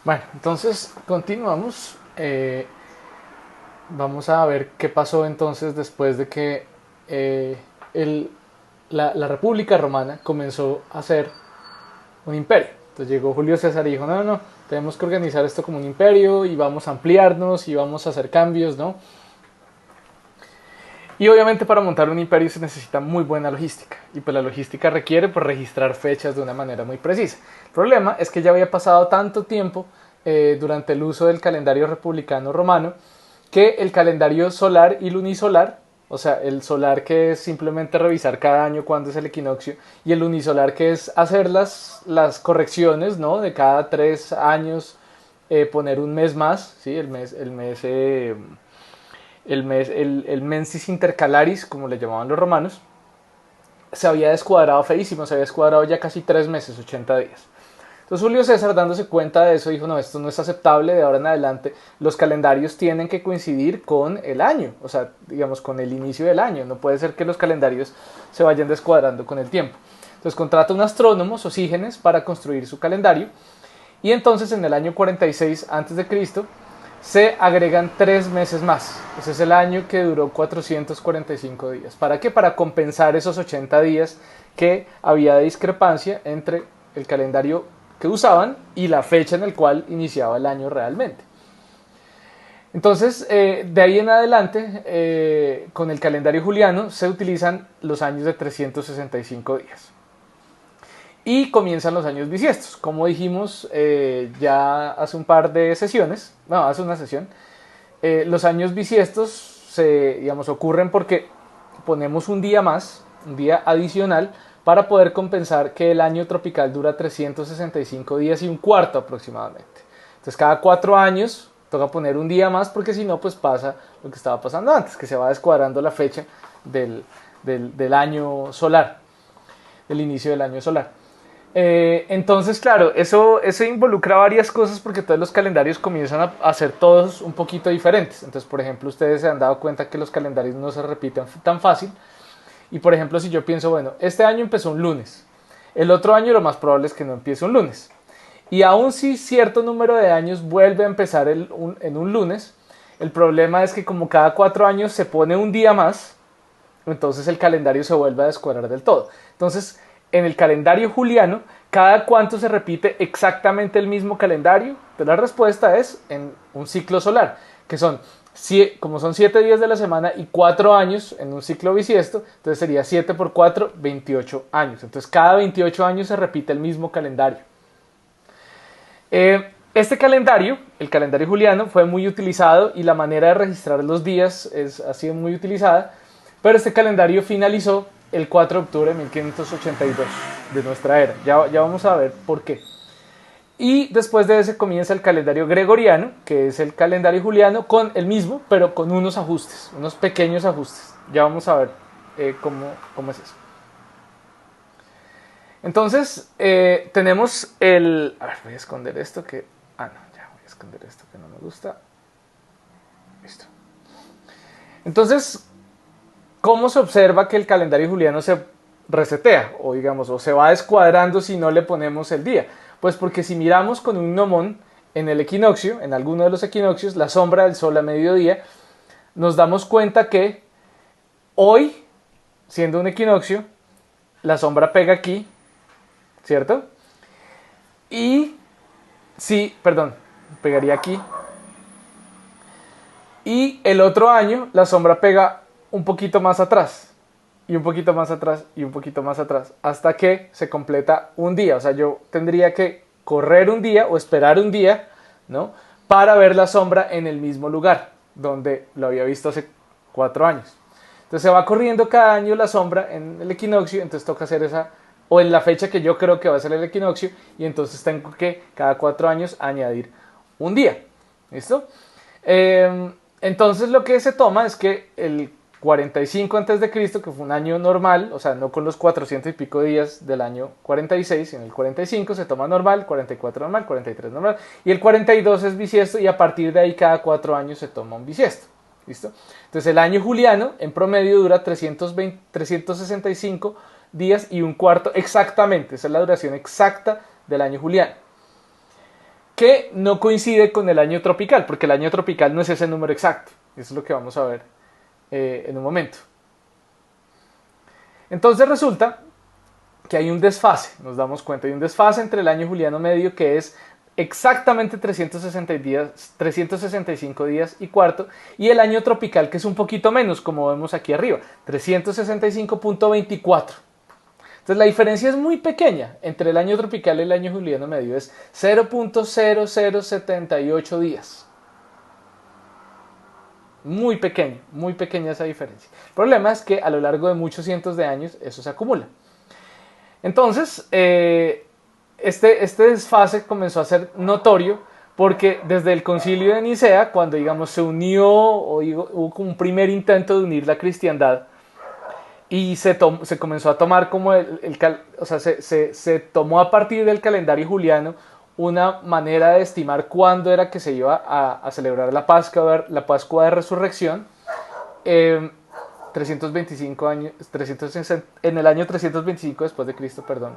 Bueno, entonces continuamos. Vamos a ver qué pasó entonces después de que eh, el- la República Romana comenzó a ser un imperio. Entonces llegó Julio César y dijo, no, no, tenemos que organizar esto como un imperio y vamos a ampliarnos y vamos a hacer cambios, ¿no? Y obviamente para montar un imperio se necesita muy buena logística. Y pues la logística requiere pues, registrar fechas de una manera muy precisa. El problema es que ya había pasado tanto tiempo durante el uso del calendario republicano romano que el calendario solar y lunisolar, o sea, el solar que es simplemente revisar cada año cuándo es el equinoccio y el lunisolar que es hacer las correcciones, ¿no? De cada 3 años poner un mes más, ¿sí? El mensis intercalaris, como le llamaban los romanos, se había descuadrado feísimo, se había descuadrado ya casi 3 meses, 80 días. Entonces Julio César, dándose cuenta de eso, dijo, no, esto no es aceptable, de ahora en adelante los calendarios tienen que coincidir con el año, o sea, digamos, con el inicio del año, no puede ser que los calendarios se vayan descuadrando con el tiempo. Entonces contrata un astrónomo, Sosígenes, para construir su calendario, y entonces en el año 46 a.C. se agregan 3 meses más. Ese es el año que duró 445 días. ¿Para qué? Para compensar esos 80 días que había de discrepancia entre el calendario que usaban y la fecha en la cual iniciaba el año realmente. Entonces, de ahí en adelante, con el calendario juliano, se utilizan los años de 365 días. Y comienzan los años bisiestos. Como dijimos ya hace un par de sesiones, no, hace una sesión, los años bisiestos digamos, ocurren porque ponemos un día más, un día adicional, para poder compensar que el año tropical dura 365 días y un cuarto aproximadamente. Entonces cada 4 años toca poner un día más porque si no pues pasa lo que estaba pasando antes, que se va descuadrando la fecha del año solar, del inicio del año solar. Entonces, claro, eso involucra varias cosas porque todos los calendarios comienzan a ser todos un poquito diferentes. Entonces, por ejemplo, ustedes se han dado cuenta que los calendarios no se repiten tan fácil. Y, por ejemplo, si yo pienso, bueno, este año empezó un lunes, el otro año lo más probable es que no empiece un lunes. Y aún si cierto número de años vuelve a empezar en un lunes, el problema es que como cada 4 años se pone un día más, entonces el calendario se vuelve a descuadrar del todo. Entonces, en el calendario juliano, ¿cada cuánto se repite exactamente el mismo calendario? Entonces, la respuesta es en un ciclo solar, que son, como son 7 días de la semana y 4 años en un ciclo bisiesto, entonces sería 7 por 4, 28 años. Entonces, cada 28 años se repite el mismo calendario. Este calendario, el calendario juliano, fue muy utilizado y la manera de registrar los días ha sido muy utilizada, pero este calendario finalizó el 4 de octubre de 1582 de nuestra era. Ya vamos a ver por qué. Y después de ese comienza el calendario gregoriano, que es el calendario juliano, con el mismo, pero con unos ajustes, unos pequeños ajustes. Ya vamos a ver cómo es eso. Entonces, tenemos el... A ver, voy a esconder esto que... Ah, no, ya voy a esconder esto que no me gusta. Listo. Entonces, ¿cómo se observa que el calendario juliano se resetea? O digamos, o se va descuadrando si no le ponemos el día. Pues porque si miramos con un gnomón en el equinoccio, en alguno de los equinoccios, la sombra del sol a mediodía, nos damos cuenta que hoy, siendo un equinoccio, la sombra pega aquí, ¿cierto? Y sí, perdón, pegaría aquí. Y el otro año la sombra pega un poquito más atrás. Y un poquito más atrás y un poquito más atrás. Hasta que se completa un día. O sea, yo tendría que correr un día o esperar un día, ¿no? Para ver la sombra en el mismo lugar donde lo había visto hace 4 años. Entonces se va corriendo cada año la sombra en el equinoccio. Entonces toca hacer esa, o en la fecha que yo creo que va a ser el equinoccio. Y entonces tengo que cada 4 años añadir un día. ¿Listo? Entonces lo que se toma es que el 45 antes de Cristo, que fue un año normal, o sea, no con los 400 y pico días del año 46, sino el 45 se toma normal, 44 normal, 43 normal, y el 42 es bisiesto, y a partir de ahí cada 4 años se toma un bisiesto. ¿Listo? Entonces el año juliano en promedio dura 365 días y un cuarto exactamente, esa es la duración exacta del año juliano. que no coincide con el año tropical, porque el año tropical no es ese número exacto. Eso es lo que vamos a ver en un momento. Entonces resulta que hay un desfase, nos damos cuenta, hay un desfase entre el año juliano medio, que es exactamente 365 días y cuarto, y el año tropical, que es un poquito menos, como vemos aquí arriba, 365.24. Entonces la diferencia es muy pequeña entre el año tropical y el año juliano medio, es 0.0078 días. Muy pequeña esa diferencia. El problema es que a lo largo de muchos cientos de años eso se acumula. Entonces, este desfase comenzó a ser notorio porque desde el concilio de Nicea, cuando digamos se unió o hubo un primer intento de unir la cristiandad y se comenzó a tomar como se tomó a partir del calendario juliano una manera de estimar cuándo era que se iba a celebrar la Pascua de Resurrección. 325 años, en el año 325 después de Cristo, perdón,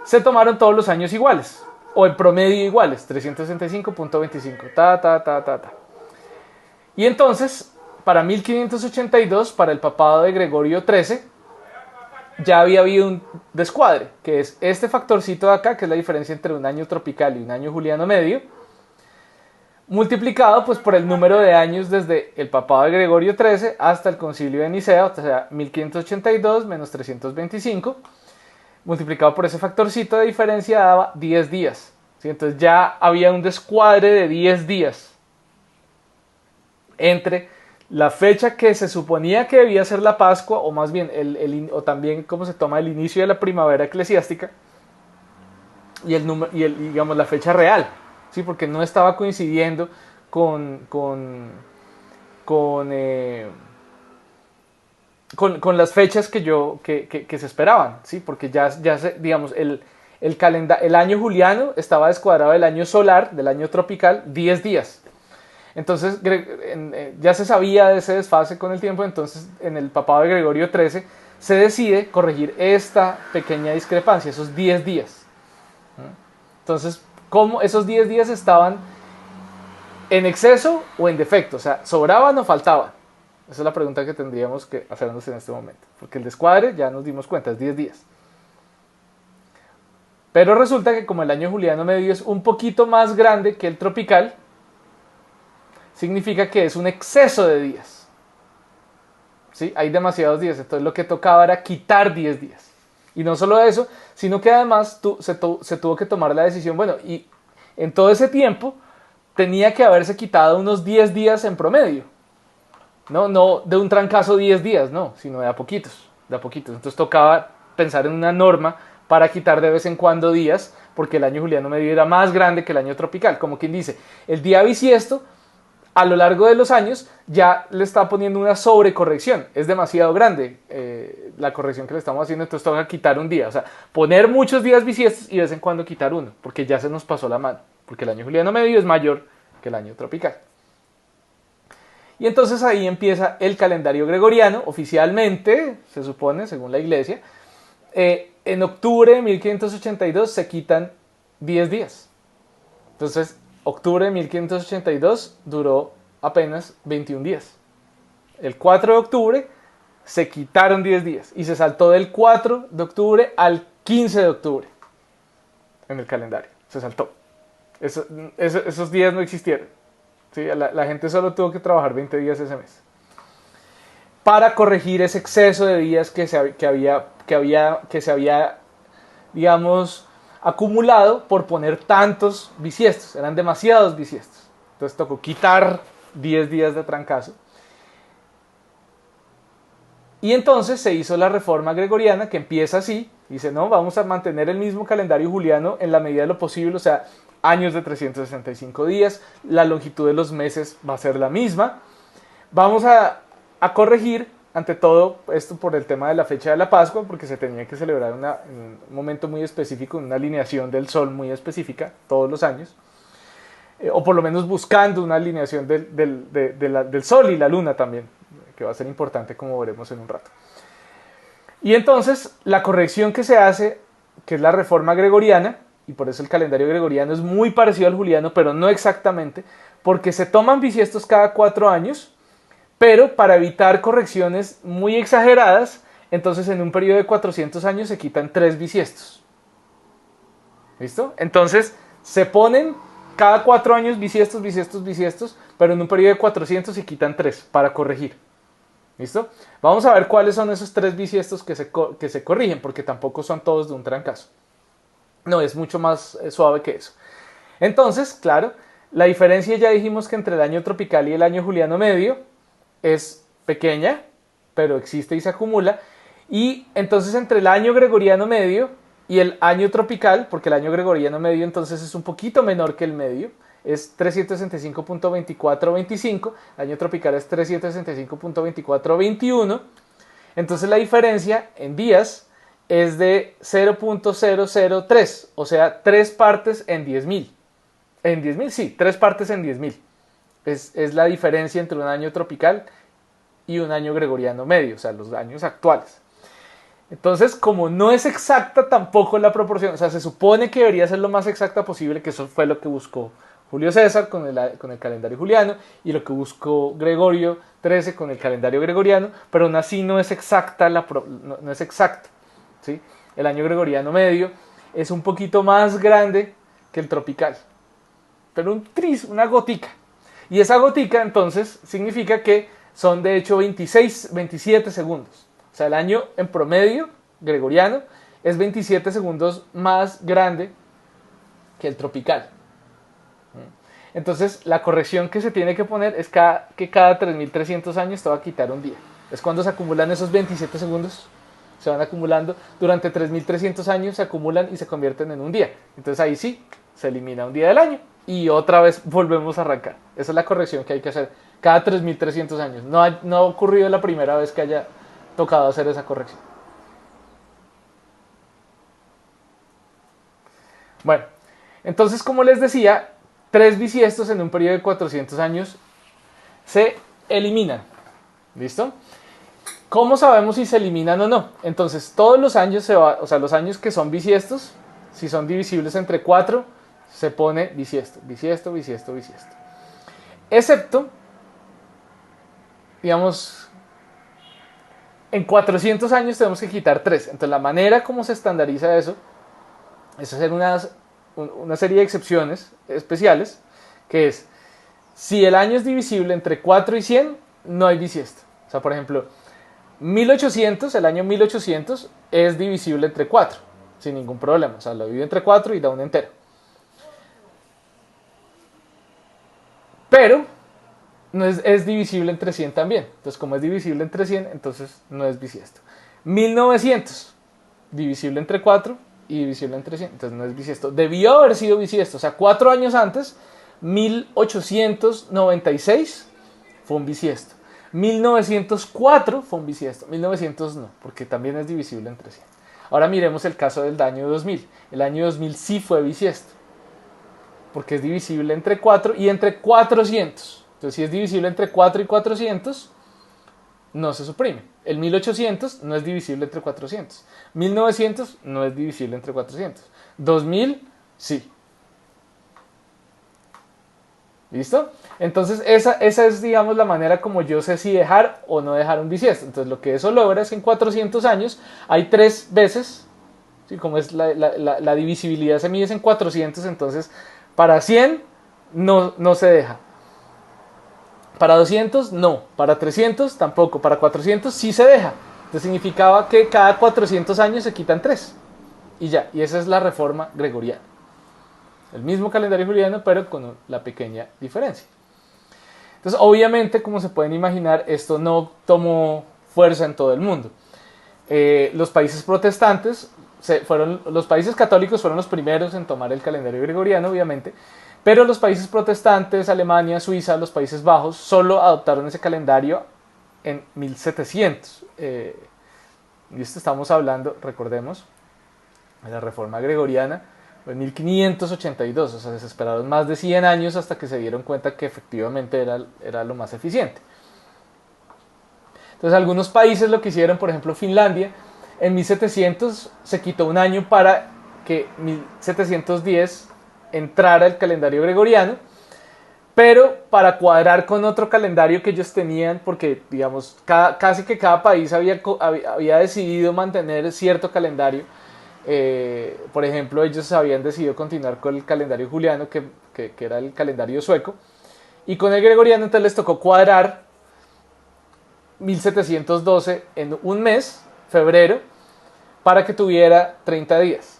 se tomaron todos los años iguales, o en promedio iguales, 365.25, Y entonces, para 1582, para el papado de Gregorio XIII, ya había habido un descuadre, que es este factorcito de acá, que es la diferencia entre un año tropical y un año juliano medio, multiplicado pues por el número de años desde el papado de Gregorio XIII hasta el concilio de Nicea, o sea, 1582 menos 325, multiplicado por ese factorcito de diferencia daba 10 días. ¿Sí? Entonces ya había un descuadre de 10 días entre la fecha que se suponía que debía ser la Pascua, o más bien, o también como se toma el inicio de la primavera eclesiástica, y digamos, la fecha real, ¿sí? Porque no estaba coincidiendo con las fechas que se esperaban, ¿sí? Porque digamos, el año juliano estaba descuadrado del año solar, del año tropical, 10 días. Entonces ya se sabía de ese desfase con el tiempo, entonces en el papado de Gregorio XIII se decide corregir esta pequeña discrepancia, esos 10 días. Entonces, ¿cómo esos 10 días estaban en exceso o en defecto? O sea, ¿sobraban o faltaban? Esa es la pregunta que tendríamos que hacernos en este momento. Porque el descuadre, ya nos dimos cuenta, es 10 días. Pero resulta que como el año juliano medio es un poquito más grande que el tropical, significa que es un exceso de días. ¿Sí? Hay demasiados días, entonces lo que tocaba era quitar 10 días. Y no solo eso, sino que además se tuvo que tomar la decisión, bueno, y en todo ese tiempo tenía que haberse quitado unos 10 días en promedio. No de un trancazo 10 días, no, sino de a poquitos. Entonces tocaba pensar en una norma para quitar de vez en cuando días, porque el año juliano medio era más grande que el año tropical. Como quien dice, el día bisiesto a lo largo de los años ya le está poniendo una sobrecorrección. Es demasiado grande la corrección que le estamos haciendo, entonces toca quitar un día. O sea, poner muchos días bisiestos y de vez en cuando quitar uno, porque ya se nos pasó la mano. Porque el año juliano medio es mayor que el año tropical. Y entonces ahí empieza el calendario gregoriano, oficialmente, se supone, según la iglesia. En octubre de 1582 se quitan 10 días. Entonces, octubre de 1582 duró apenas 21 días. El 4 de octubre se quitaron 10 días y se saltó del 4 de octubre al 15 de octubre en el calendario. Se saltó. Esos días no existieron. ¿Sí? La gente solo tuvo que trabajar 20 días ese mes para corregir ese exceso de días que se había, digamos, acumulado por poner tantos bisiestos. Eran demasiados bisiestos. Entonces tocó quitar 10 días de trancazo. Y entonces se hizo la reforma gregoriana, que empieza así. Dice, no, vamos a mantener el mismo calendario juliano en la medida de lo posible, o sea, años de 365 días, la longitud de los meses va a ser la misma. Vamos a corregir, ante todo, esto por el tema de la fecha de la Pascua, porque se tenía que celebrar en un momento muy específico, en una alineación del Sol muy específica, todos los años, o por lo menos buscando una alineación del Sol y la Luna también, que va a ser importante, como veremos en un rato. Y entonces, la corrección que se hace, que es la reforma gregoriana, y por eso el calendario gregoriano es muy parecido al juliano, pero no exactamente, porque se toman bisiestos cada 4 años, pero para evitar correcciones muy exageradas, entonces en un periodo de 400 años se quitan 3 bisiestos. ¿Listo? Entonces se ponen cada 4 años bisiestos, bisiestos, bisiestos, pero en un periodo de 400 se quitan 3 para corregir. ¿Listo? Vamos a ver cuáles son esos 3 bisiestos que se corrigen, porque tampoco son todos de un trancazo. No, es mucho más suave que eso. Entonces, claro, la diferencia ya dijimos que entre el año tropical y el año juliano medio es pequeña, pero existe y se acumula. Y entonces entre el año gregoriano medio y el año tropical, porque el año gregoriano medio entonces es un poquito menor que el medio, es 365.2425, el año tropical es 365.2421, entonces la diferencia en días es de 0.003, o sea, 3 partes en 10.000. En 10.000, sí, 3 partes en 10.000. Es la diferencia entre un año tropical y un año gregoriano medio, o sea, los años actuales. Entonces, como no es exacta tampoco la proporción, o sea, se supone que debería ser lo más exacta posible, que eso fue lo que buscó Julio César con el calendario juliano y lo que buscó Gregorio XIII con el calendario gregoriano, pero aún así no es exacta, no es exacta, ¿sí? El año gregoriano medio es un poquito más grande que el tropical, pero una gotica. Y esa gotica entonces significa que son de hecho 27 segundos. O sea, el año en promedio gregoriano es 27 segundos más grande que el tropical. Entonces, la corrección que se tiene que poner es que cada 3.300 años te va a quitar un día. Es cuando se acumulan esos 27 segundos, se van acumulando. Durante 3.300 años se acumulan y se convierten en un día. Entonces ahí sí, se elimina un día del año y otra vez volvemos a arrancar. Esa es la corrección que hay que hacer cada 3.300 años. No ha ocurrido la primera vez que haya tocado hacer esa corrección. Bueno, entonces como les decía, 3 bisiestos en un periodo de 400 años se eliminan. ¿Listo? ¿Cómo sabemos si se eliminan o no? Entonces todos los años o sea, los años que son bisiestos, si son divisibles entre 4, se pone bisiesto, bisiesto, bisiesto, bisiesto. Excepto, digamos, en 400 años tenemos que quitar 3. Entonces la manera como se estandariza eso es hacer una serie de excepciones especiales, que es, si el año es divisible entre 4 y 100, no hay bisiesto. O sea, por ejemplo, 1800, el año 1800 es divisible entre 4, sin ningún problema. O sea, lo divide entre 4 y da un entero. Pero no es divisible entre 100 también. Entonces, como es divisible entre 100, entonces no es bisiesto. 1900, divisible entre 4 y divisible entre 100, entonces no es bisiesto. Debió haber sido bisiesto. O sea, 4 años antes, 1896 fue un bisiesto. 1904 fue un bisiesto. 1900 no, porque también es divisible entre 100. Ahora miremos el caso del año 2000. El año 2000 sí fue bisiesto, porque es divisible entre 4 y entre 400. Entonces, si es divisible entre 4 y 400, no se suprime. El 1800 no es divisible entre 400. 1900 no es divisible entre 400. 2000, sí. ¿Listo? Entonces, esa es, digamos, la manera como yo sé si dejar o no dejar un bisiesto. Entonces, lo que eso logra es que en 400 años hay 3 veces, ¿sí? Como es la divisibilidad se mide en 400, entonces para 100 no se deja. Para 200 no, para 300 tampoco, para 400 sí se deja. Entonces significaba que cada 400 años se quitan 3. Y ya, y esa es la reforma gregoriana. El mismo calendario juliano, pero con la pequeña diferencia. Entonces, obviamente, como se pueden imaginar, esto no tomó fuerza en todo el mundo. Los países protestantes, los países católicos fueron los primeros en tomar el calendario gregoriano, obviamente, pero los países protestantes, Alemania, Suiza, los Países Bajos, solo adoptaron ese calendario en 1700. Y esto estamos hablando, recordemos, de la reforma gregoriana, en 1582, o sea, se esperaron más de 100 años hasta que se dieron cuenta que efectivamente era lo más eficiente. Entonces algunos países lo que hicieron, por ejemplo Finlandia, en 1700 se quitó un año para que 1710 entrara el calendario gregoriano, pero para cuadrar con otro calendario que ellos tenían, porque digamos, casi que cada país había decidido mantener cierto calendario. Por ejemplo, ellos habían decidido continuar con el calendario juliano, que era el calendario sueco, y con el gregoriano entonces les tocó cuadrar 1712 en un mes, febrero, para que tuviera 30 días.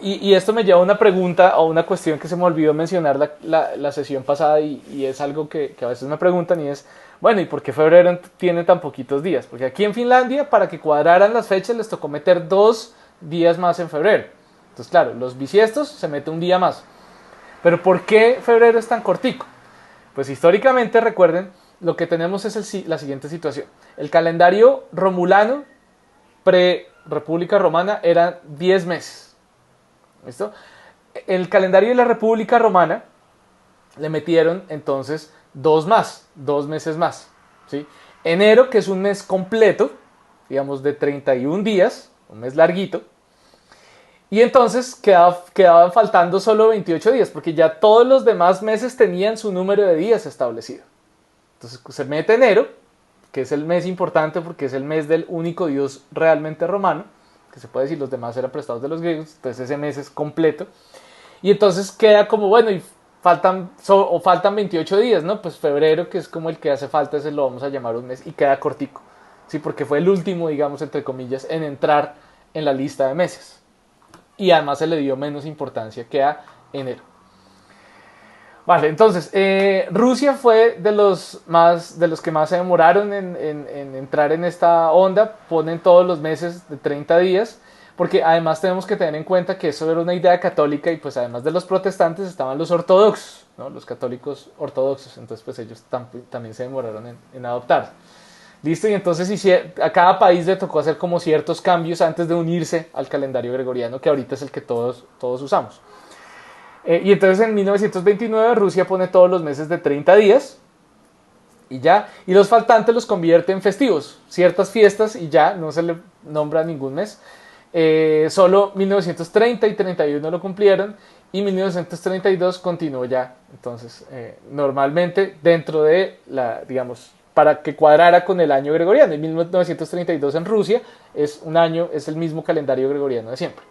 Y esto me lleva a una pregunta o una cuestión que se me olvidó mencionar la sesión pasada y es algo que a veces me preguntan y es, bueno, ¿y por qué febrero tiene tan poquitos días? Porque aquí en Finlandia, para que cuadraran las fechas, les tocó meter 2 días más en febrero. Entonces, claro, los bisiestos se mete un día más. Pero ¿por qué febrero es tan cortico? Pues históricamente, recuerden, lo que tenemos es la siguiente situación. El calendario romulano pre-República Romana era 10 meses. ¿Listo? El calendario de la República Romana le metieron entonces 2 meses más. ¿Sí? Enero, que es un mes completo, digamos de 31 días, un mes larguito, y entonces quedaban faltando solo 28 días, porque ya todos los demás meses tenían su número de días establecido. Entonces se mete enero, que es el mes importante porque es el mes del único dios realmente romano, que se puede decir los demás eran prestados de los griegos, entonces ese mes es completo. Y entonces queda como, bueno, y faltan 28 días, ¿no? Pues febrero, que es como el que hace falta, ese lo vamos a llamar un mes, y queda cortico, ¿sí? Porque fue el último, digamos, entre comillas, en entrar en la lista de meses. Y además se le dio menos importancia que a enero. Vale, entonces, Rusia fue de los que más se demoraron en entrar en esta onda. Ponen todos los meses de 30 días, porque además tenemos que tener en cuenta que eso era una idea católica y pues además de los protestantes estaban los ortodoxos, ¿no? Los católicos ortodoxos, entonces pues ellos también se demoraron en adoptar. Listo, y entonces a cada país le tocó hacer como ciertos cambios antes de unirse al calendario gregoriano, que ahorita es el que todos usamos. Y entonces en 1929 Rusia pone todos los meses de 30 días y ya, y los faltantes los convierte en festivos, ciertas fiestas y ya, no se le nombra ningún mes. Solo 1930 y 31 lo cumplieron y 1932 continuó ya. Entonces, normalmente dentro de digamos, para que cuadrara con el año gregoriano. En 1932 en Rusia es el mismo calendario gregoriano de siempre.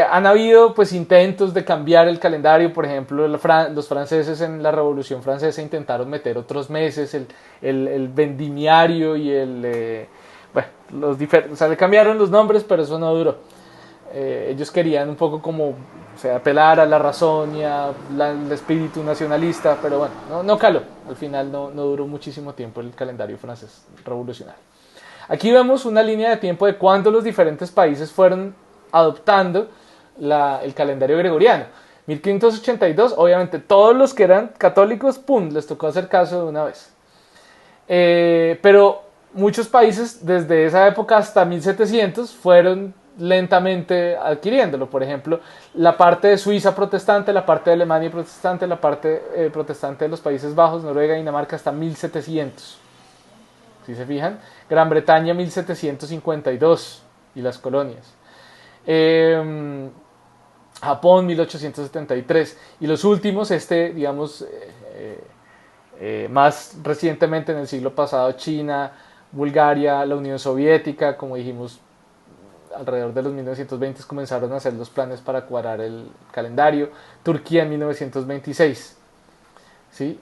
Han habido pues intentos de cambiar el calendario, por ejemplo los franceses en la Revolución Francesa intentaron meter otros meses, el vendimiario y bueno, o sea, le cambiaron los nombres, pero eso no duró. Ellos querían un poco como, o sea, apelar a la razón y al espíritu nacionalista, pero bueno, no caló. Al final no duró muchísimo tiempo el calendario francés revolucionario. Aquí vemos una línea de tiempo de cuándo los diferentes países fueron adoptando el calendario gregoriano. 1582, obviamente todos los que eran católicos, ¡pum!, les tocó hacer caso de una vez. Pero muchos países desde esa época hasta 1700 fueron lentamente adquiriéndolo. Por ejemplo, la parte de Suiza protestante, la parte de Alemania protestante, la parte protestante de los Países Bajos, Noruega y Dinamarca hasta 1700. Si se fijan, Gran Bretaña 1752 y las colonias. Japón 1873 y los últimos, digamos, más recientemente en el siglo pasado, China, Bulgaria, la Unión Soviética, como dijimos, alrededor de los 1920 comenzaron a hacer los planes para cuadrar el calendario. Turquía en 1926, ¿sí?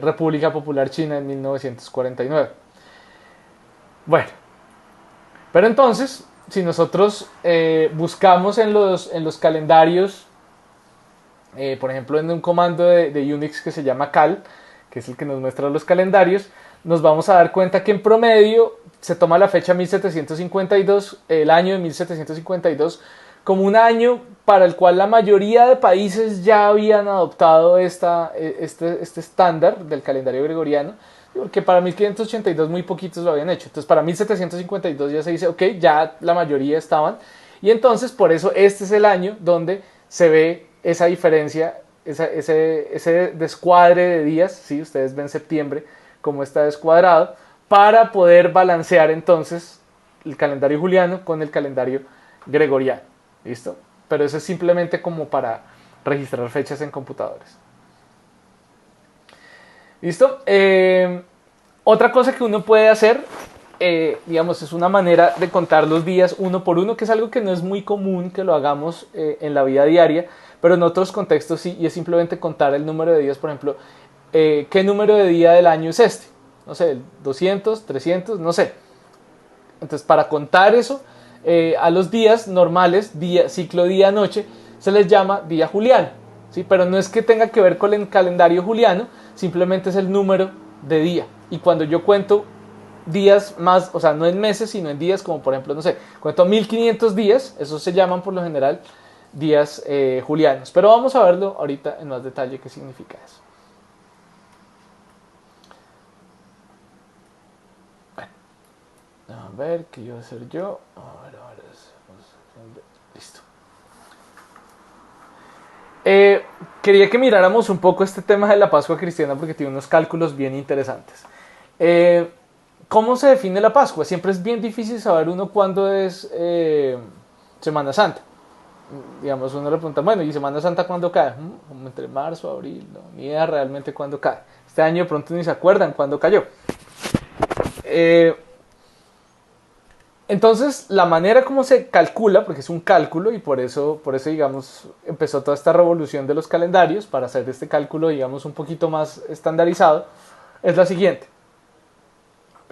República Popular China en 1949. Bueno, pero entonces, si nosotros buscamos en los calendarios, por ejemplo en un comando de Unix que se llama cal, que es el que nos muestra los calendarios, nos vamos a dar cuenta que en promedio se toma la fecha 1752, el año de 1752, como un año para el cual la mayoría de países ya habían adoptado este estándar del calendario gregoriano, porque para 1582 muy poquitos lo habían hecho. Entonces para 1752 ya se dice, ok, ya la mayoría estaban. Y entonces por eso este es el año donde se ve esa diferencia, ese descuadre de días. ¿Sí? Ustedes ven septiembre como está descuadrado, para poder balancear entonces el calendario juliano con el calendario gregoriano. ¿Listo? Pero eso es simplemente como para registrar fechas en computadores. ¿Listo? Otra cosa que uno puede hacer, digamos, es una manera de contar los días uno por uno, que es algo que no es muy común que lo hagamos en la vida diaria, pero en otros contextos sí, y es simplemente contar el número de días, por ejemplo, ¿qué número de día del año es este? No sé, 200, 300, no sé. Entonces, para contar eso, a los días normales, día, ciclo día-noche, se les llama día juliano, ¿sí? Pero no es que tenga que ver con el calendario juliano, simplemente es el número de día. Y cuando yo cuento días más, o sea, no en meses, sino en días, como por ejemplo, no sé, cuento 1500 días, esos se llaman por lo general días julianos. Pero vamos a verlo ahorita en más detalle qué significa eso. A ver, ¿qué iba a hacer yo? A ver, listo. Quería que miráramos un poco este tema de la Pascua cristiana porque tiene unos cálculos bien interesantes. Eh, ¿Cómo se define la Pascua? Siempre es bien difícil saber uno cuándo es Semana Santa. Digamos, uno le pregunta, bueno, ¿y Semana Santa cuándo cae? Como entre marzo, abril, no, ni idea realmente cuándo cae. Este año de pronto ni se acuerdan cuándo cayó. Eh, Entonces, la manera como se calcula, porque es un cálculo y por eso, digamos, empezó toda esta revolución de los calendarios para hacer este cálculo, digamos, un poquito más estandarizado, es la siguiente.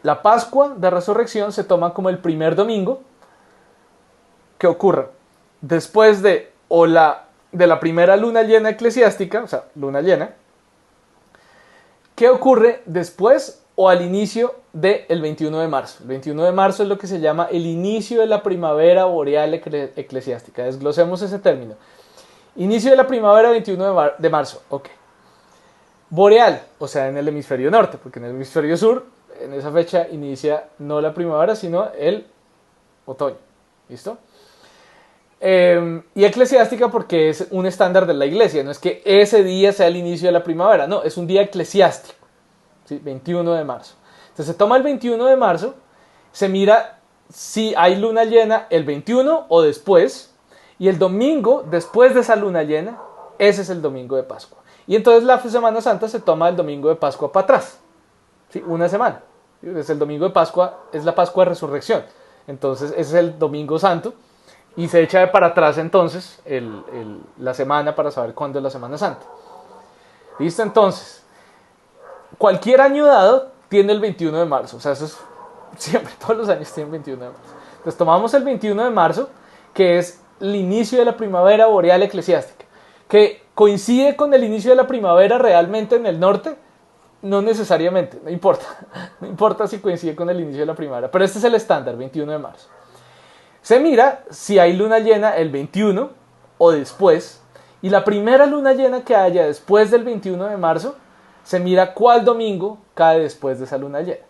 La Pascua de Resurrección se toma como el primer domingo que ocurre después de la primera luna llena eclesiástica, o sea, luna llena, ¿qué ocurre después o al inicio del 21 de marzo? El 21 de marzo es lo que se llama el inicio de la primavera boreal eclesiástica. Desglosemos ese término. Inicio de la primavera 21 de marzo. Ok. Boreal, o sea, en el hemisferio norte, porque en el hemisferio sur, en esa fecha inicia no la primavera, sino el otoño. ¿Listo? Y eclesiástica porque es un estándar de la iglesia. No es que ese día sea el inicio de la primavera, no, es un día eclesiástico. ¿Sí? 21 de marzo. Entonces se toma el 21 de marzo, se mira si hay luna llena el 21 o después, y el domingo después de esa luna llena, ese es el domingo de Pascua. Y entonces la Semana Santa se toma el domingo de Pascua para atrás, ¿sí? Una semana. Entonces el domingo de Pascua es la Pascua de Resurrección. Entonces ese es el domingo santo y se echa de para atrás entonces la semana para saber cuándo es la Semana Santa. ¿Listo? Entonces, cualquier año dado tiene el 21 de marzo. O sea, eso es siempre, todos los años tienen 21 de marzo. Entonces tomamos el 21 de marzo, que es el inicio de la primavera boreal eclesiástica, que coincide con el inicio de la primavera realmente en el norte. No necesariamente, no importa. No importa si coincide con el inicio de la primavera. Pero este es el estándar, 21 de marzo. Se mira si hay luna llena el 21 o después. Y la primera luna llena que haya después del 21 de marzo, se mira cuál domingo cae después de esa luna llena.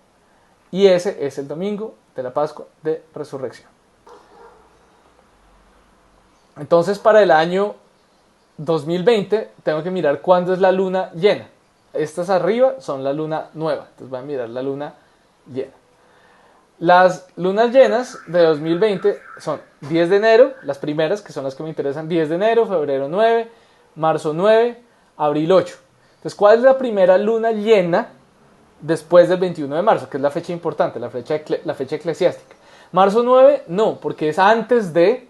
Y ese es el domingo de la Pascua de Resurrección. Entonces, para el año 2020, tengo que mirar cuándo es la luna llena. Estas arriba son la luna nueva. Entonces voy a mirar la luna llena. Las lunas llenas de 2020 son 10 de enero, las primeras, que son las que me interesan, 10 de enero, febrero 9, marzo 9, abril 8. Entonces, ¿cuál es la primera luna llena después del 21 de marzo? Que es la fecha importante, la fecha eclesiástica. Marzo 9, no, porque es antes de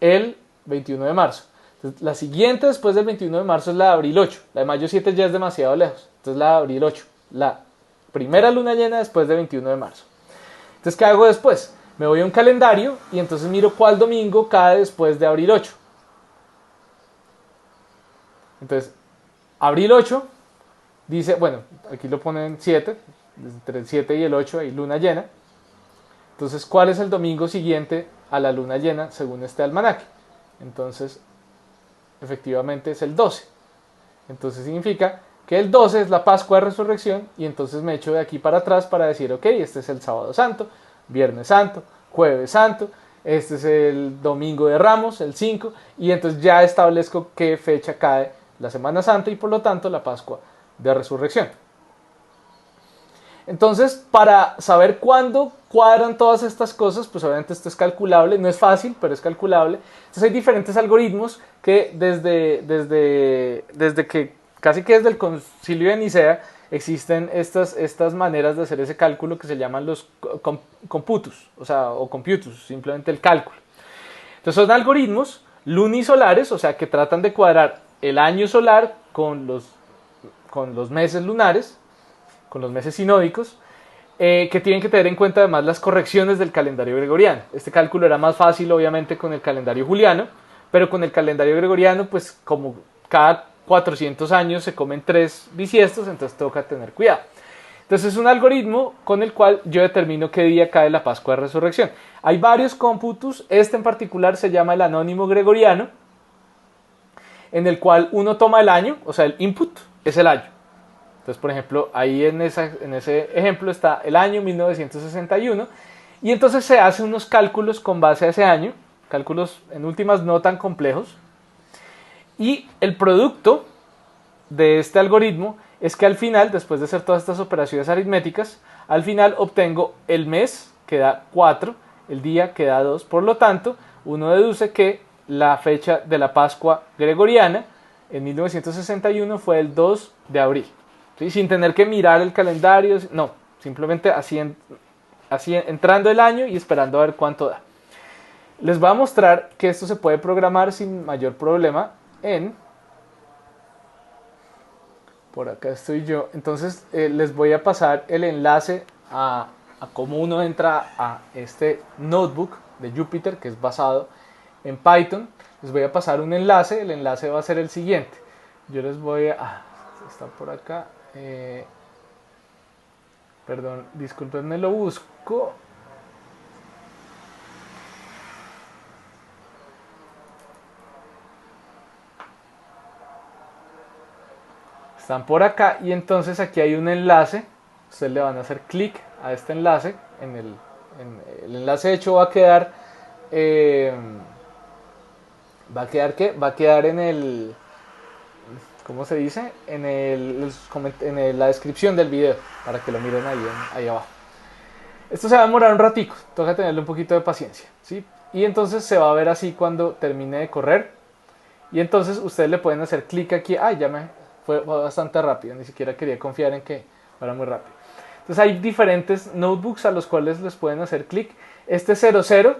el 21 de marzo. Entonces, la siguiente después del 21 de marzo es la de abril 8. La de mayo 7 ya es demasiado lejos. Entonces, la de abril 8. La primera luna llena después del 21 de marzo. Entonces, ¿qué hago después? Me voy a un calendario y entonces miro cuál domingo cae después de abril 8. Entonces, abril 8 dice, bueno, aquí lo ponen 7, entre el 7 y el 8 hay luna llena. Entonces, ¿cuál es el domingo siguiente a la luna llena según este almanaque? Entonces, efectivamente es el 12. Entonces significa que el 12 es la Pascua de Resurrección y entonces me echo de aquí para atrás para decir, ok, este es el sábado santo, viernes santo, jueves santo, este es el domingo de Ramos, el 5, y entonces ya establezco qué fecha cae la Semana Santa y por lo tanto la Pascua de Resurrección. Entonces, para saber cuándo cuadran todas estas cosas, pues obviamente esto es calculable, no es fácil, pero es calculable. Entonces hay diferentes algoritmos que desde que, casi que desde el concilio de Nicea, existen estas maneras de hacer ese cálculo que se llaman los computus, o computus, simplemente el cálculo. Entonces son algoritmos lunisolares, o sea, que tratan de cuadrar el año solar con los meses lunares, con los meses sinódicos, que tienen que tener en cuenta además las correcciones del calendario gregoriano. Este cálculo era más fácil obviamente con el calendario juliano, pero con el calendario gregoriano, pues como cada 400 años se comen 3 bisiestos, entonces toca tener cuidado. Entonces es un algoritmo con el cual yo determino qué día cae la Pascua de Resurrección. Hay varios cómputos, este en particular se llama el anónimo gregoriano, en el cual uno toma el año, o sea, el input es el año. Entonces, por ejemplo, ahí en ese ejemplo está el año 1961 y entonces se hacen unos cálculos con base a ese año, cálculos en últimas no tan complejos, y el producto de este algoritmo es que al final, después de hacer todas estas operaciones aritméticas, al final obtengo el mes, que da 4, el día, que da 2, por lo tanto, uno deduce que la fecha de la Pascua gregoriana en 1961 fue el 2 de abril. ¿Sí? Sin tener que mirar el calendario, no, simplemente así entrando el año y esperando a ver cuánto da. Les voy a mostrar que esto se puede programar sin mayor problema por acá estoy yo. Entonces les voy a pasar el enlace a cómo uno entra a este notebook de Jupyter, que es basado en Python. Les voy a pasar un enlace, el enlace va a ser el siguiente. Yo les voy a... está por acá. Perdón, discúlpenme, lo busco. Están por acá y entonces aquí hay un enlace. Ustedes le van a hacer clic a este enlace. El enlace de hecho va a quedar... ¿va a quedar qué? Va a quedar en el... ¿cómo se dice? La descripción del video, para que lo miren ahí abajo. Esto se va a demorar un ratico, toca tenerle un poquito de paciencia, ¿sí? Y entonces se va a ver así cuando termine de correr. Y entonces ustedes le pueden hacer clic aquí. Fue bastante rápido, ni siquiera quería confiar en que fuera muy rápido. Entonces hay diferentes notebooks a los cuales les pueden hacer clic. Este 00,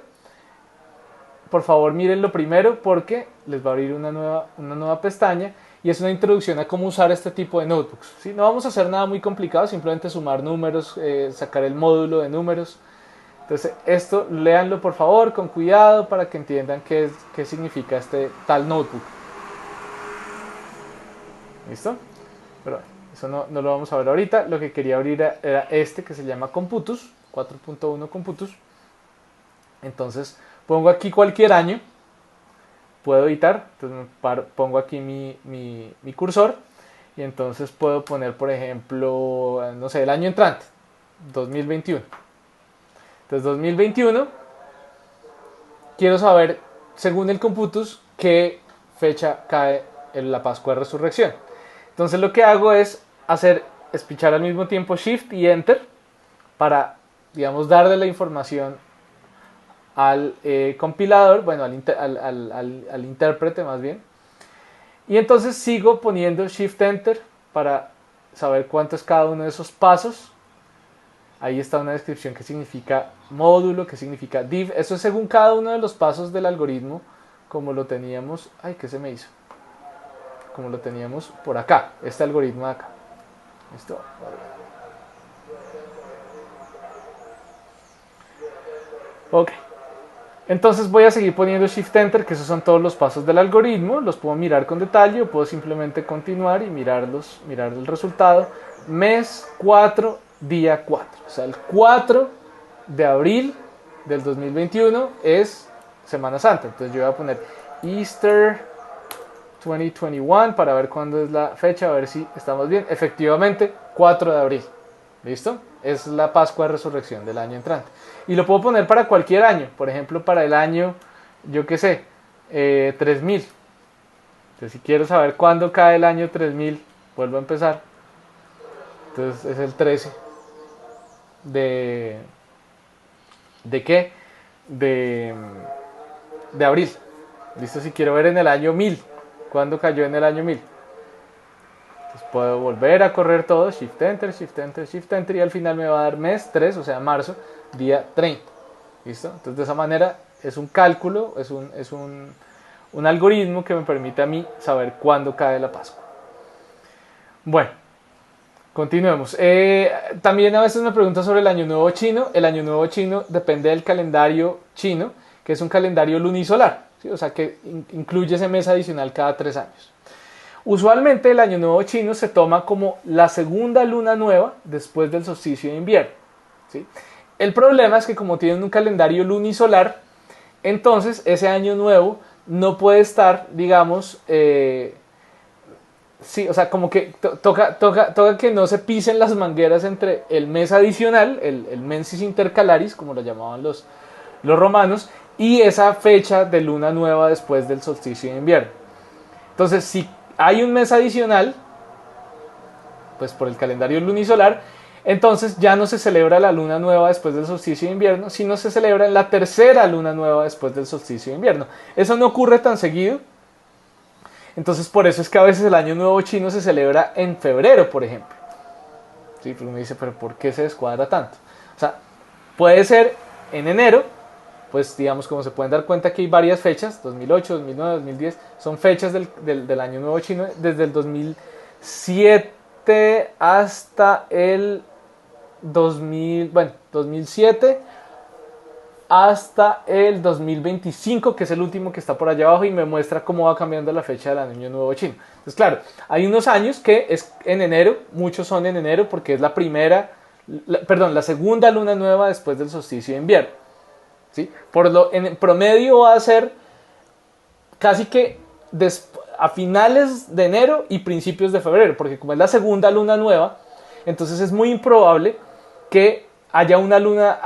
por favor mírenlo primero porque les va a abrir una nueva pestaña y es una introducción a cómo usar este tipo de notebooks, ¿sí? No vamos a hacer nada muy complicado, simplemente sumar números, sacar el módulo de números. Entonces esto léanlo por favor con cuidado para que entiendan qué significa este tal notebook. ¿Listo? Pero eso no lo vamos a ver ahorita. Lo que quería abrir era este que se llama Computus, 4.1 Computus. Entonces pongo aquí cualquier año, puedo editar, entonces pongo aquí mi cursor y entonces puedo poner, por ejemplo, no sé, el año entrante, 2021. Entonces 2021, quiero saber, según el Computus, qué fecha cae en la Pascua de Resurrección. Entonces lo que hago es pichar al mismo tiempo Shift y Enter para, digamos, darle la información al compilador, bueno, al intérprete más bien. Y entonces sigo poniendo Shift Enter para saber cuánto es cada uno de esos pasos. Ahí está una descripción que significa módulo, que significa div. Eso es según cada uno de los pasos del algoritmo, como lo teníamos. Ay, ¿qué se me hizo? Como lo teníamos por acá, este algoritmo de acá. ¿Listo? Ok. Entonces voy a seguir poniendo Shift Enter, que esos son todos los pasos del algoritmo. Los puedo mirar con detalle o puedo simplemente continuar y mirar el resultado. Mes 4, día 4. O sea, el 4 de abril del 2021 es Semana Santa. Entonces yo voy a poner Easter 2021 para ver cuándo es la fecha, a ver si estamos bien. Efectivamente, 4 de abril. ¿Listo? Es la Pascua de Resurrección del año entrante. Y lo puedo poner para cualquier año. Por ejemplo, para el año, yo qué sé, 3000. Entonces, si quiero saber cuándo cae el año 3000, vuelvo a empezar. Entonces, es el 13. de, ¿de qué? De, de abril. Listo, si quiero ver en el año 1000, ¿cuándo cayó en el año 1000? Entonces puedo volver a correr todo, Shift Enter, Shift Enter, Shift Enter, y al final me va a dar mes 3, o sea, marzo, día 30. ¿Listo? Entonces de esa manera es un cálculo, es un algoritmo que me permite a mí saber cuándo cae la Pascua. Bueno, continuemos. También a veces me preguntan sobre el Año Nuevo Chino. El Año Nuevo Chino depende del calendario chino, que es un calendario lunisolar, ¿sí? O sea que incluye ese mes adicional cada 3 años. Usualmente el Año Nuevo Chino se toma como la segunda luna nueva después del solsticio de invierno, ¿sí? El problema es que como tienen un calendario lunisolar, entonces ese Año Nuevo no puede estar, digamos, sí, o sea, como que toca que no se pisen las mangueras entre el mes adicional, el mensis intercalaris, como lo llamaban los romanos, y esa fecha de luna nueva después del solsticio de invierno. Entonces, si hay un mes adicional, pues por el calendario lunisolar, entonces ya no se celebra la luna nueva después del solsticio de invierno, sino se celebra la tercera luna nueva después del solsticio de invierno. Eso no ocurre tan seguido. Entonces por eso es que a veces el Año Nuevo Chino se celebra en febrero, por ejemplo. Sí, pues uno dice, pero ¿por qué se descuadra tanto? O sea, puede ser en enero, pues digamos, como se pueden dar cuenta que hay varias fechas, 2008, 2009, 2010, son fechas del Año Nuevo Chino, desde el 2007 hasta el 2007 hasta el 2025, que es el último que está por allá abajo y me muestra cómo va cambiando la fecha del Año Nuevo Chino. Entonces, claro, hay unos años que es en enero, muchos son en enero porque es la segunda luna nueva después del solsticio de invierno, ¿sí? En promedio va a ser casi que a finales de enero y principios de febrero, porque como es la segunda luna nueva, entonces es muy improbable que haya una luna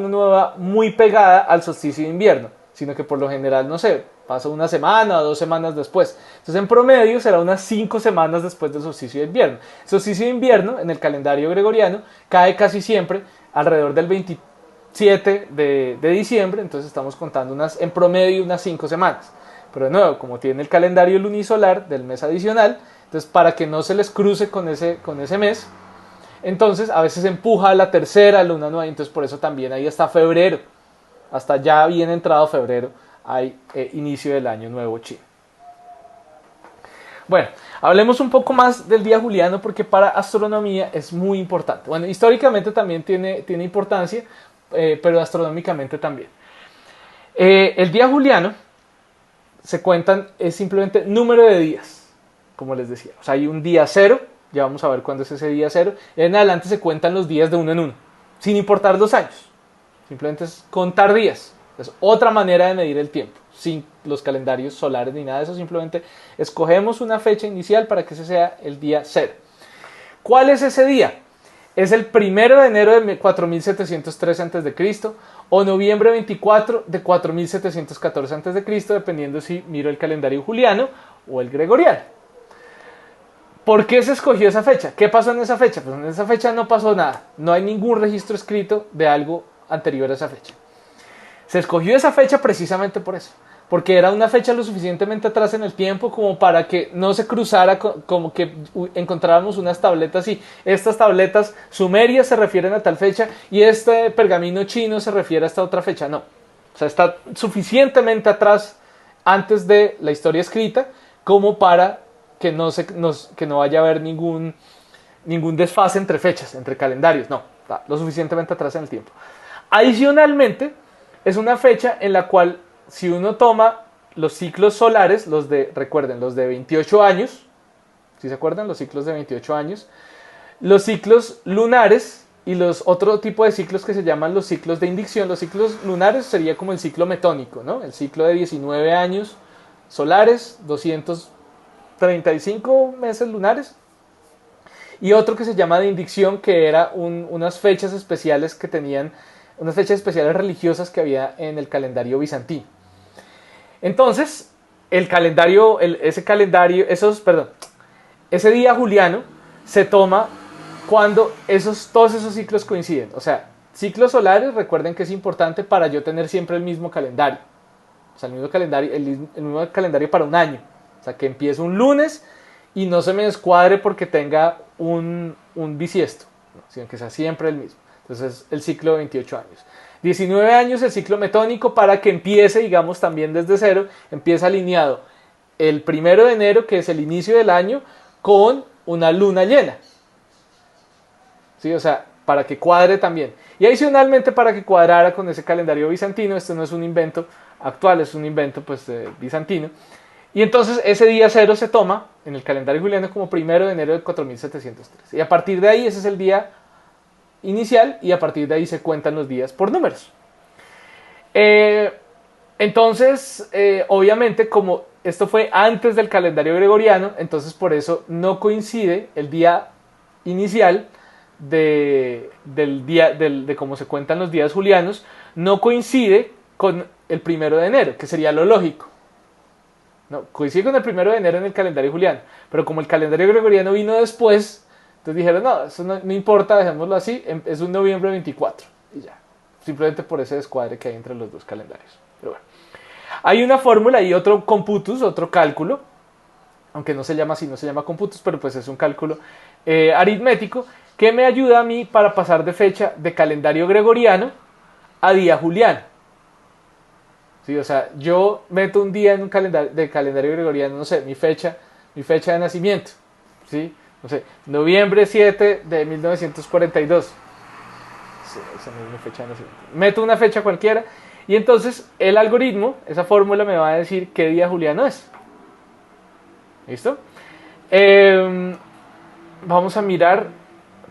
nueva muy pegada al solsticio de invierno, sino que por lo general, no sé, pasa una semana o 2 semanas después. Entonces en promedio será unas 5 semanas después del solsticio de invierno. El solsticio de invierno en el calendario gregoriano cae casi siempre alrededor del 27 de diciembre, entonces estamos contando en promedio unas 5 semanas. Pero de nuevo, como tiene el calendario lunisolar del mes adicional, entonces para que no se les cruce con ese mes, entonces a veces empuja a la tercera luna nueva, entonces por eso también ahí hasta febrero, hasta ya bien entrado febrero, hay inicio del Año Nuevo Chino. Bueno, hablemos un poco más del día juliano porque para astronomía es muy importante. Bueno, históricamente también tiene importancia, pero astronómicamente también. El día juliano se cuentan, es simplemente número de días, como les decía. O sea, hay un día cero, ya vamos a ver cuándo es ese día cero. En adelante se cuentan los días de uno en uno, sin importar los años. Simplemente es contar días. Es otra manera de medir el tiempo, sin los calendarios solares ni nada de eso. Simplemente escogemos una fecha inicial para que ese sea el día cero. ¿Cuál es ese día? Es el 1 de enero de 4703 a.C. o noviembre 24 de 4714 a.C., dependiendo si miro el calendario juliano o el gregoriano. ¿Por qué se escogió esa fecha? ¿Qué pasó en esa fecha? Pues en esa fecha no pasó nada. No hay ningún registro escrito de algo anterior a esa fecha. Se escogió esa fecha precisamente por eso. Porque era una fecha lo suficientemente atrás en el tiempo como para que no se cruzara, como que encontráramos unas tabletas y estas tabletas sumerias se refieren a tal fecha y este pergamino chino se refiere a esta otra fecha. No. O sea, está suficientemente atrás antes de la historia escrita como para que no vaya a haber ningún desfase entre fechas, entre calendarios. No, está lo suficientemente atrás en el tiempo. Adicionalmente, es una fecha en la cual si uno toma los ciclos solares, recuerden, los de 28 años, ¿sí se acuerdan? Los ciclos de 28 años, los ciclos lunares y los otro tipo de ciclos que se llaman los ciclos de indicción. Los ciclos lunares sería como el ciclo metónico, ¿no? El ciclo de 19 años solares, 235 meses lunares. Y otro que se llama de indicción, que era unas fechas especiales que tenían, unas fechas especiales religiosas que había en el calendario bizantino. Entonces, ese día juliano se toma cuando todos esos ciclos coinciden. O sea, ciclos solares, recuerden que es importante para yo tener siempre el mismo calendario. O sea, el mismo calendario para un año. O sea, que empiece un lunes y no se me descuadre porque tenga un bisiesto, ¿no? Sino que sea siempre el mismo. Entonces, el ciclo de 28 años. 19 años el ciclo metónico para que empiece, digamos, también desde cero, empieza alineado el 1 de enero, que es el inicio del año, con una luna llena. ¿Sí? O sea, para que cuadre también. Y adicionalmente para que cuadrara con ese calendario bizantino, esto no es un invento actual, es un invento pues bizantino. Y entonces ese día cero se toma en el calendario juliano como 1 de enero de 4703. Y a partir de ahí ese es el día inicial y a partir de ahí se cuentan los días por números. Entonces, obviamente como esto fue antes del calendario gregoriano, entonces por eso no coincide el día inicial de cómo se cuentan los días julianos, no coincide con el 1 de enero, que sería lo lógico. No, coincide con el 1 de enero en el calendario juliano, pero como el calendario gregoriano vino después, entonces dijeron, no, eso no importa, dejémoslo así, es un noviembre 24, y ya, simplemente por ese descuadre que hay entre los dos calendarios. Pero bueno, hay una fórmula y otro computus, otro cálculo, aunque no se llama así, no se llama computus, pero pues es un cálculo aritmético, que me ayuda a mí para pasar de fecha de calendario gregoriano a día juliano. ¿Sí? O sea, yo meto un día en un calendario gregoriano, no sé, mi fecha de nacimiento, ¿sí? No sé, noviembre 7 de 1942. Sí, esa no es mi fecha de nacimiento. Meto una fecha cualquiera y entonces el algoritmo, esa fórmula me va a decir qué día juliano es. ¿Listo? Vamos a mirar,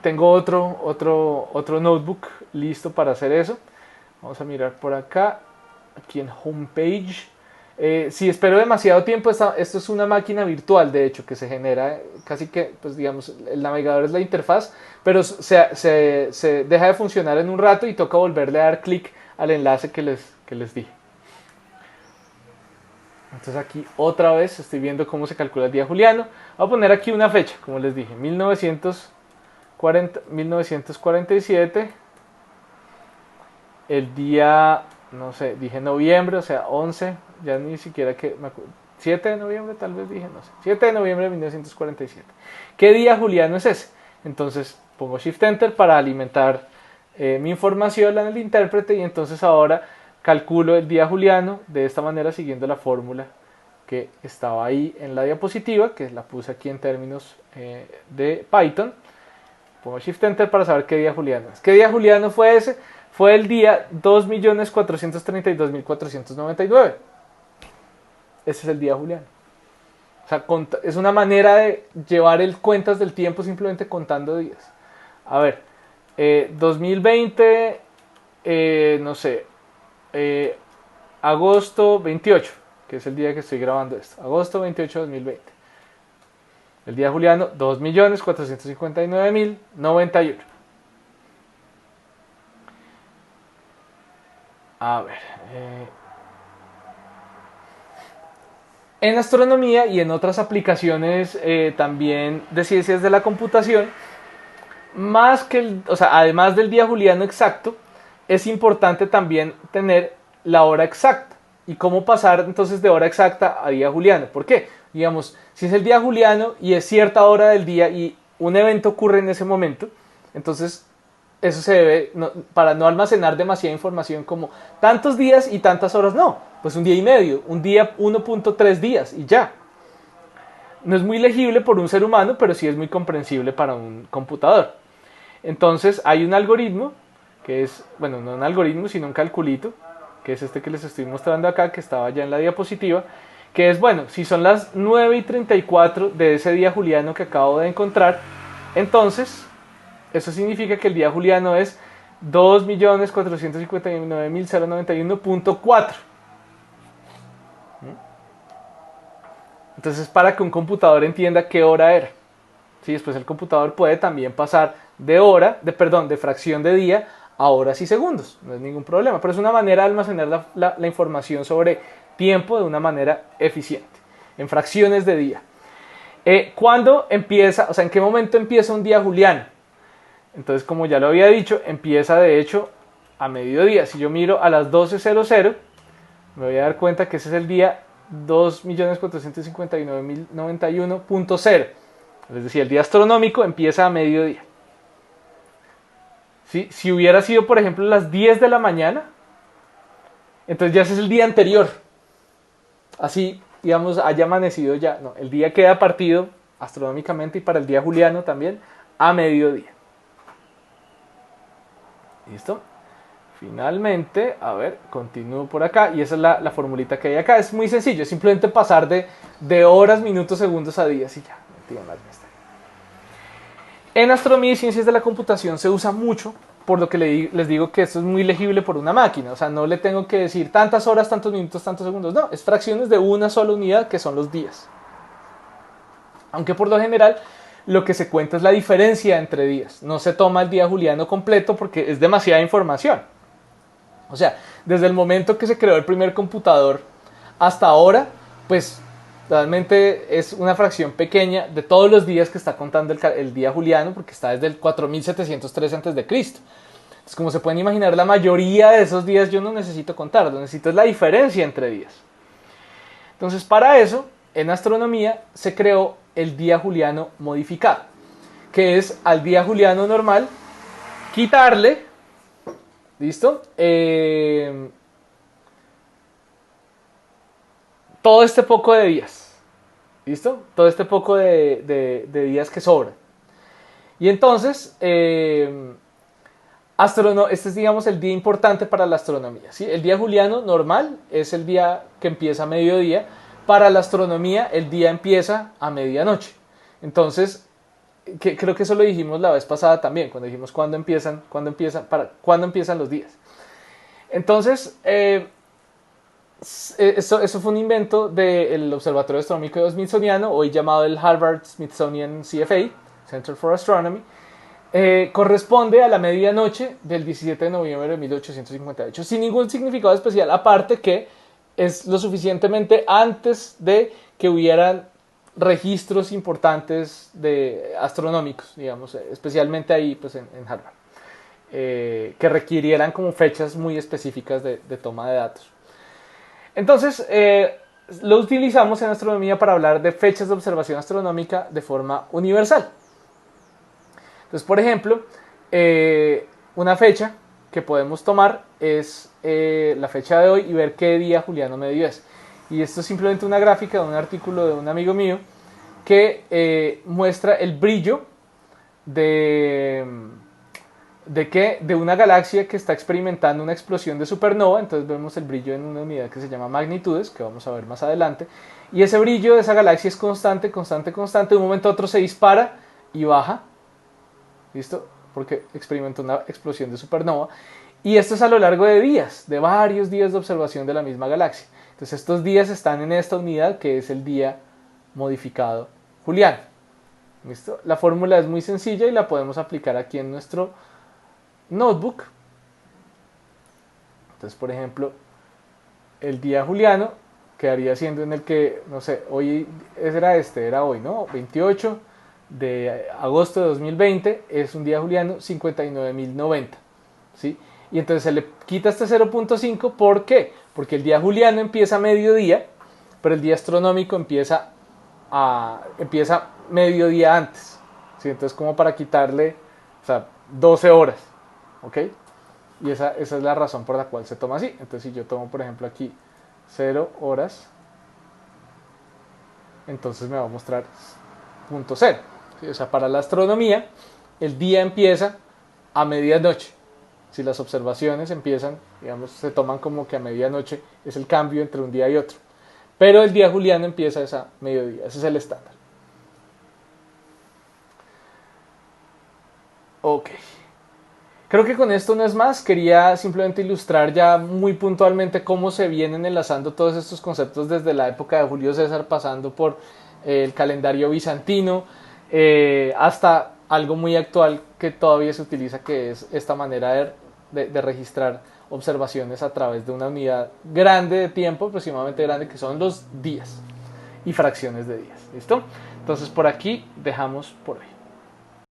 tengo otro notebook listo para hacer eso. Vamos a mirar por acá. Aquí en homepage. Si espero demasiado tiempo, esto es una máquina virtual, de hecho, que se genera casi que, pues digamos, el navegador es la interfaz, pero se deja de funcionar en un rato y toca volverle a dar clic al enlace que les di. Entonces aquí otra vez estoy viendo cómo se calcula el día juliano. Voy a poner aquí una fecha, como les dije, 1947, el día... no sé, dije noviembre, o sea, 11, ya ni siquiera que me acuerdo, 7 de noviembre tal vez dije, no sé, 7 de noviembre de 1947. ¿Qué día juliano es ese? Entonces pongo Shift Enter para alimentar mi información en el intérprete y entonces ahora calculo el día juliano de esta manera siguiendo la fórmula que estaba ahí en la diapositiva, que la puse aquí en términos de Python. Pongo Shift Enter para saber qué día juliano es. ¿Qué día juliano fue ese? Fue el día 2.432.499. Ese es el día juliano. O sea, es una manera de llevar el cuentas del tiempo simplemente contando días. A ver, 2020, no sé, agosto 28, que es el día que estoy grabando esto. Agosto 28 de 2020. El día juliano, 2.459.091. A ver. En astronomía y en otras aplicaciones también de ciencias de la computación, además del día juliano exacto, es importante también tener la hora exacta. ¿Y cómo pasar entonces de hora exacta a día juliano? ¿Por qué? Digamos, si es el día juliano y es cierta hora del día y un evento ocurre en ese momento, entonces eso se debe, para no almacenar demasiada información como tantos días y tantas horas, no, pues un día y medio, un día 1.3 días y ya. No es muy legible por un ser humano, pero sí es muy comprensible para un computador. Entonces hay un algoritmo, que es, bueno, no un algoritmo, sino un calculito, que es este que les estoy mostrando acá, que estaba ya en la diapositiva, que es, bueno, si son las 9:34 de ese día juliano que acabo de encontrar, entonces eso significa que el día juliano es 2.459.091.4. Entonces, para que un computador entienda qué hora era. Sí, después el computador puede también pasar de fracción de día a horas y segundos. No es ningún problema, pero es una manera de almacenar la información sobre tiempo de una manera eficiente, en fracciones de día. ¿Cuándo empieza, o sea, en qué momento empieza un día juliano? Entonces, como ya lo había dicho, empieza de hecho a mediodía. Si yo miro a las 12:00, me voy a dar cuenta que ese es el día 2.459.091.0. Es decir, el día astronómico empieza a mediodía. ¿Sí? Si hubiera sido, por ejemplo, las 10 de la mañana, entonces ya ese es el día anterior. Así, digamos, haya amanecido ya. No, el día queda partido astronómicamente y para el día juliano también a mediodía. ¿Listo? Finalmente, a ver, continúo por acá y esa es la formulita que hay acá. Es muy sencillo, es simplemente pasar de horas, minutos, segundos a días y ya. No tiene más misterio. En astronomía y ciencias de la computación se usa mucho, por lo que les digo que esto es muy legible por una máquina. O sea, no le tengo que decir tantas horas, tantos minutos, tantos segundos. No, es fracciones de una sola unidad que son los días. Aunque por lo general lo que se cuenta es la diferencia entre días. No se toma el día juliano completo porque es demasiada información. O sea, desde el momento que se creó el primer computador hasta ahora, pues realmente es una fracción pequeña de todos los días que está contando el día juliano, porque está desde el 4703 a.C. Entonces, como se pueden imaginar, la mayoría de esos días yo no necesito contar, lo que necesito es la diferencia entre días. Entonces, para eso, en astronomía se creó el día juliano modificado, que es al día juliano normal quitarle, ¿listo? Todo este poco de días, ¿listo? Todo este poco de días que sobran. Y entonces, este es, digamos, el día importante para la astronomía, ¿sí? El día juliano normal es el día que empieza a mediodía. Para la astronomía, el día empieza a medianoche. Entonces, creo que eso lo dijimos la vez pasada también, cuando dijimos cuándo empiezan los días. Entonces, eso fue un invento del Observatorio Astronómico Smithsoniano, hoy llamado el Harvard Smithsonian CFA, Center for Astronomy. Corresponde a la medianoche del 17 de noviembre de 1858, sin ningún significado especial, aparte que es lo suficientemente antes de que hubieran registros importantes astronómicos, digamos, especialmente ahí pues en Harvard, que requirieran como fechas muy específicas de toma de datos. Entonces, lo utilizamos en astronomía para hablar de fechas de observación astronómica de forma universal. Entonces, por ejemplo, una fecha que podemos tomar es la fecha de hoy y ver qué día juliano medio es. Y esto es simplemente una gráfica de un artículo de un amigo mío que muestra el brillo de una galaxia que está experimentando una explosión de supernova. Entonces vemos el brillo en una unidad que se llama magnitudes, que vamos a ver más adelante. Y ese brillo de esa galaxia es constante, constante, constante. De un momento a otro se dispara y baja. ¿Listo? Porque experimentó una explosión de supernova. Y esto es a lo largo de días, de varios días de observación de la misma galaxia. Entonces estos días están en esta unidad que es el día modificado juliano. ¿Listo? La fórmula es muy sencilla y la podemos aplicar aquí en nuestro notebook. Entonces, por ejemplo, el día juliano quedaría siendo en el que, no sé, hoy era hoy, ¿no? 28 de agosto de 2020 es un día juliano 59.090, ¿sí? Y entonces se le quita este 0.5, ¿por qué? Porque el día juliano empieza a mediodía, pero el día astronómico empieza mediodía antes, ¿sí? Entonces como para quitarle, o sea, 12 horas, ¿ok? Y esa es la razón por la cual se toma así. Entonces si yo tomo, por ejemplo, aquí 0 horas, entonces me va a mostrar punto 0. ¿Sí? O sea, para la astronomía, el día empieza a medianoche. Si las observaciones empiezan, digamos, se toman como que a medianoche es el cambio entre un día y otro. Pero el día juliano empieza a mediodía, ese es el estándar. Ok. Creo que con esto no es más, quería simplemente ilustrar ya muy puntualmente cómo se vienen enlazando todos estos conceptos desde la época de Julio César, pasando por el calendario bizantino, hasta algo muy actual que todavía se utiliza, que es esta manera de registrar observaciones a través de una unidad grande de tiempo, aproximadamente grande, que son los días y fracciones de días. ¿Listo? Entonces por aquí dejamos por hoy.